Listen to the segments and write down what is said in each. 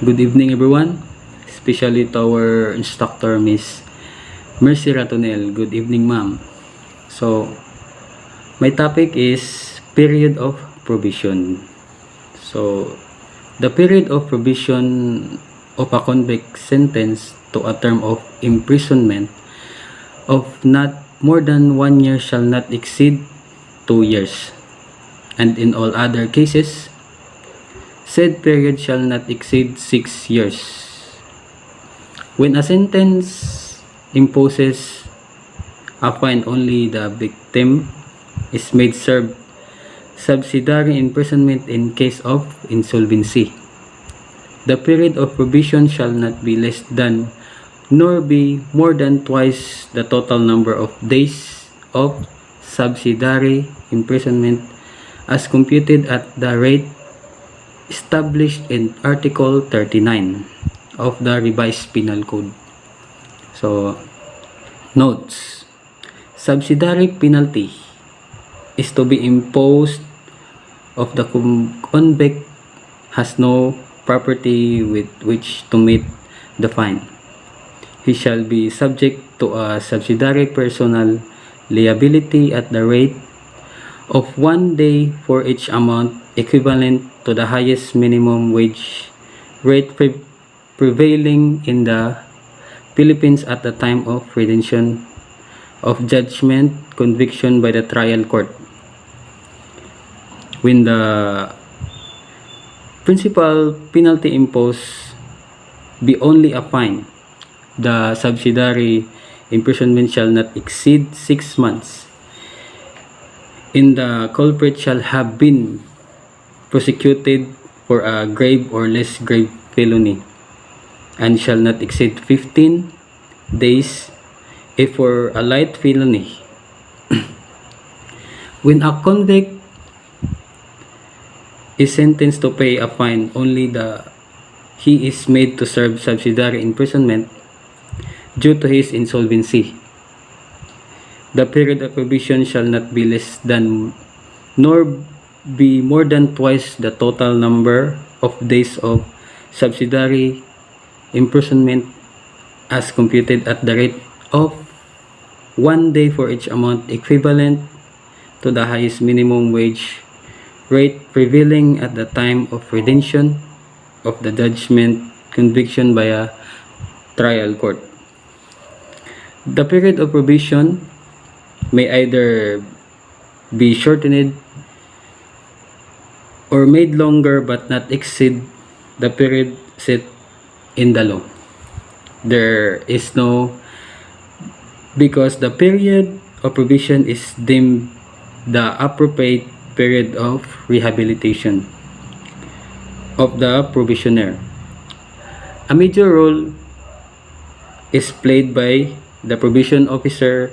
Good evening everyone, especially to our instructor Miss Mercy Ratonel. Good evening ma'am. So, my topic is period of probation. So, the period of probation of a convict sentenced to a term of imprisonment of not more than 1 year shall not exceed 2 years. And in all other cases, said period shall not exceed 6 years. When a sentence imposes a fine, only the victim is made serve subsidiary imprisonment in case of insolvency. The period of probation shall not be less than nor be more than twice the total number of days of subsidiary imprisonment as computed at the rate established in Article 39 of the Revised Penal Code. So, notes. Subsidiary penalty is to be imposed if the convict has no property with which to meet the fine. He shall be subject to a subsidiary personal liability at the rate of 1 day for each amount equivalent to the highest minimum wage rate prevailing in the Philippines at the time of rendition of judgment conviction by the trial court. When the principal penalty imposed be only a fine, the subsidiary imprisonment shall not exceed 6 months. And the culprit shall have been prosecuted for a grave or less grave felony and shall not exceed 15 days if for a light felony. When a convict is sentenced to pay a fine, only he is made to serve subsidiary imprisonment due to his insolvency. The period of probation shall not be less than nor be more than twice the total number of days of subsidiary imprisonment as computed at the rate of 1 day for each amount equivalent to the highest minimum wage rate prevailing at the time of rendition of the judgment conviction by a trial court. The period of probation may either be shortened or made longer but not exceed the period set in the law. There is no, because the period of probation is deemed the appropriate period of rehabilitation of the probationer. A major role is played by the probation officer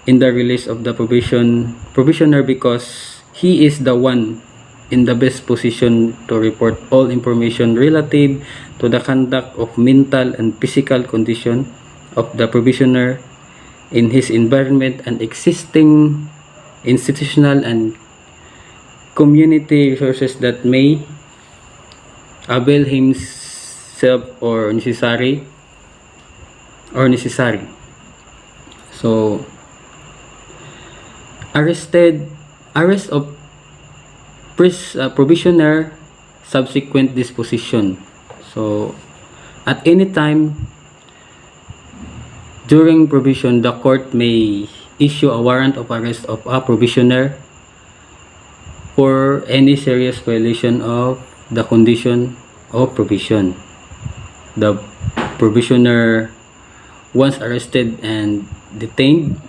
in the release of the probationer because he is the one in the best position to report all information relative to the conduct of mental and physical condition of the probationer in his environment and existing institutional and community resources that may avail himself or necessary. So, arrest of probationer subsequent disposition. So, at any time during probation, the court may issue a warrant of arrest of a probationer for any serious violation of the condition of probation. The probationer, once arrested and detained,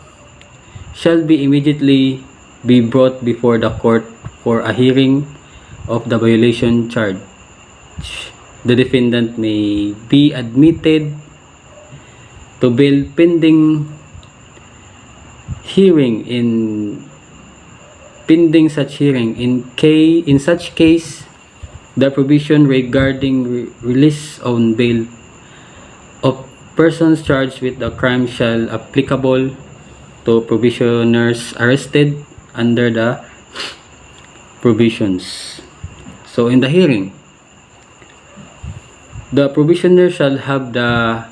shall be immediately be brought before the court for a hearing of the violation charge. The defendant may be admitted to bail pending such hearing. In such case, the provision regarding release on bail of persons charged with the crime shall applicable to probationers arrested under the provisions. So in the hearing, The probationer shall have the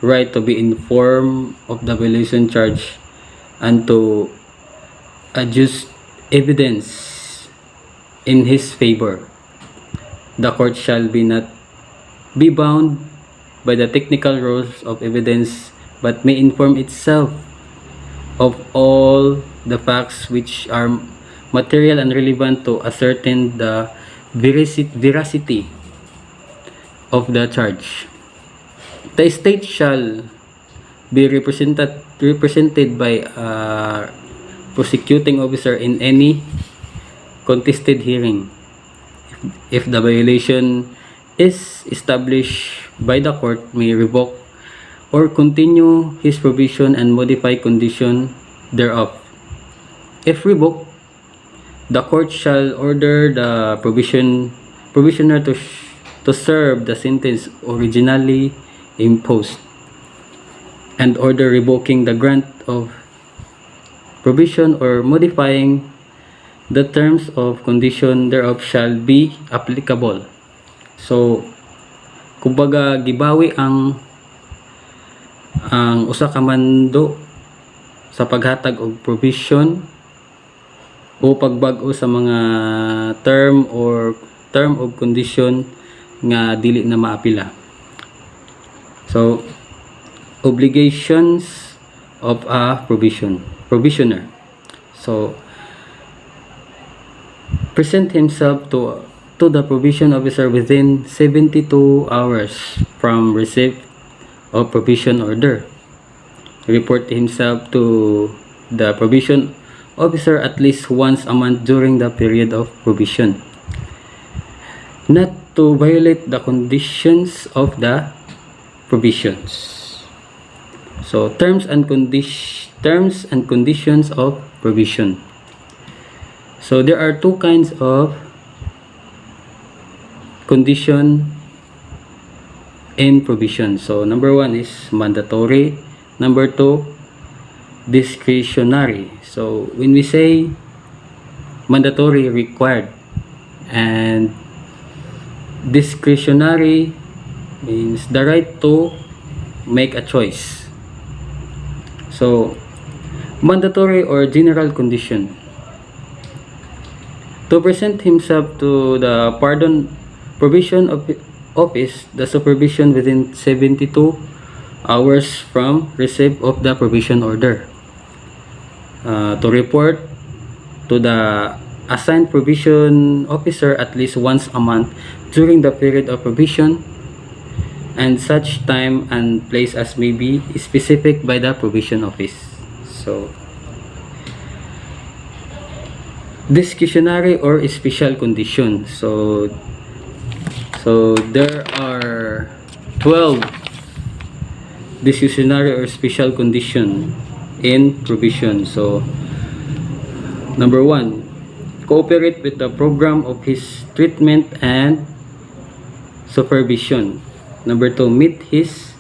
right to be informed of the violation charge and to adduce evidence in his favor. The court shall not be bound by the technical rules of evidence, but may inform itself of all the facts which are material and relevant to ascertain the veracity of the charge. The state shall be represented by a prosecuting officer in any contested hearing. If the violation is established by the court, may revoke or continue his probation and modify condition thereof. If revoked, the court shall order the probationer to serve the sentence originally imposed, and order revoking the grant of probation or modifying the terms of condition thereof shall be applicable. So kumbaga gibawi ang usa ka mando sa paghatag og provision o pagbag-o sa mga term of condition nga dili na maapila. So obligations of a probationer. So present himself to the probation officer within 72 hours from receipt of probation order. Report himself to the probation officer at least once a month during the period of probation. Not to violate the conditions of the provisions. So terms and conditions of probation. So there are two kinds of condition in probation. So number one is mandatory, number two discretionary. So when we say mandatory, required, and discretionary means the right to make a choice. So mandatory or general condition: to present himself to the probation office, the supervision within 72 hours from receipt of the probation order. To report to the assigned probation officer at least once a month during the period of probation, and such time and place as may be specific by the probation office. So discretionary or special condition. So there are 12 discretionary or special condition in probation. So number one, cooperate with the program of his treatment and supervision. Number two, meet his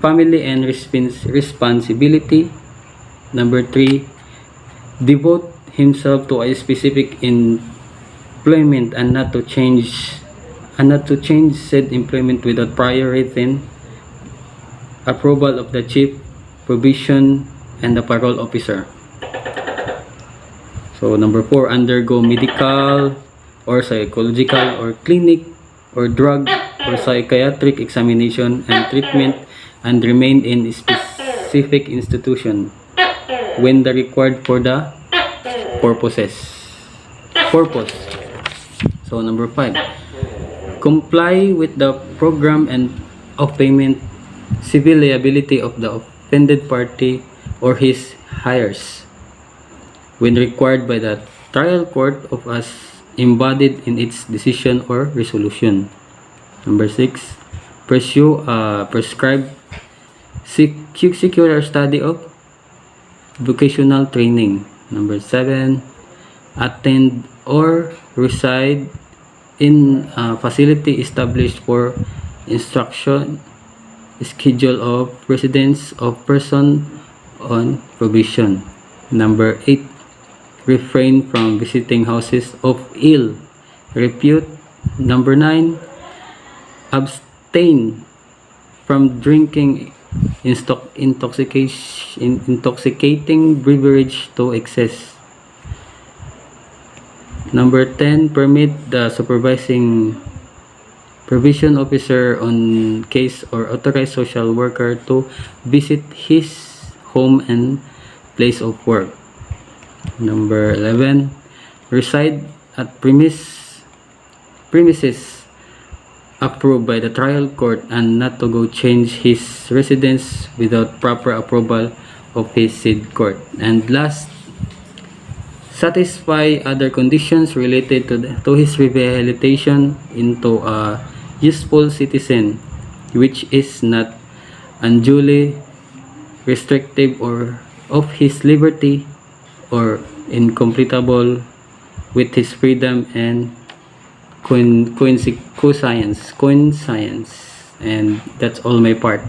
family and responsibility. Number three, devote himself to a specific employment and not to change said employment without prior written approval of the chief probation and the parole officer. So number four, undergo medical or psychological or clinic or drug or psychiatric examination and treatment and remain in specific institution when the required for the purpose. So number five, comply with the program and of payment, civil liability of the offended party or his heirs when required by the trial court of as embodied in its decision or resolution. Number six, pursue a prescribed secular study of vocational training. Number seven, attend or reside in a facility established for instruction, schedule of residence of person on probation. Number 8, refrain from visiting houses of ill repute. Number 9, abstain from drinking intoxicating beverage to excess. Number 10, permit the supervising provision officer on case or authorized social worker to visit his home and place of work. Number 11, reside at premises approved by the trial court and not to go change his residence without proper approval of his said court. And last, satisfy other conditions related to his rehabilitation into a useful citizen, which is not unduly restrictive or of his liberty or incompatible with his freedom and conscience. And that's all my part.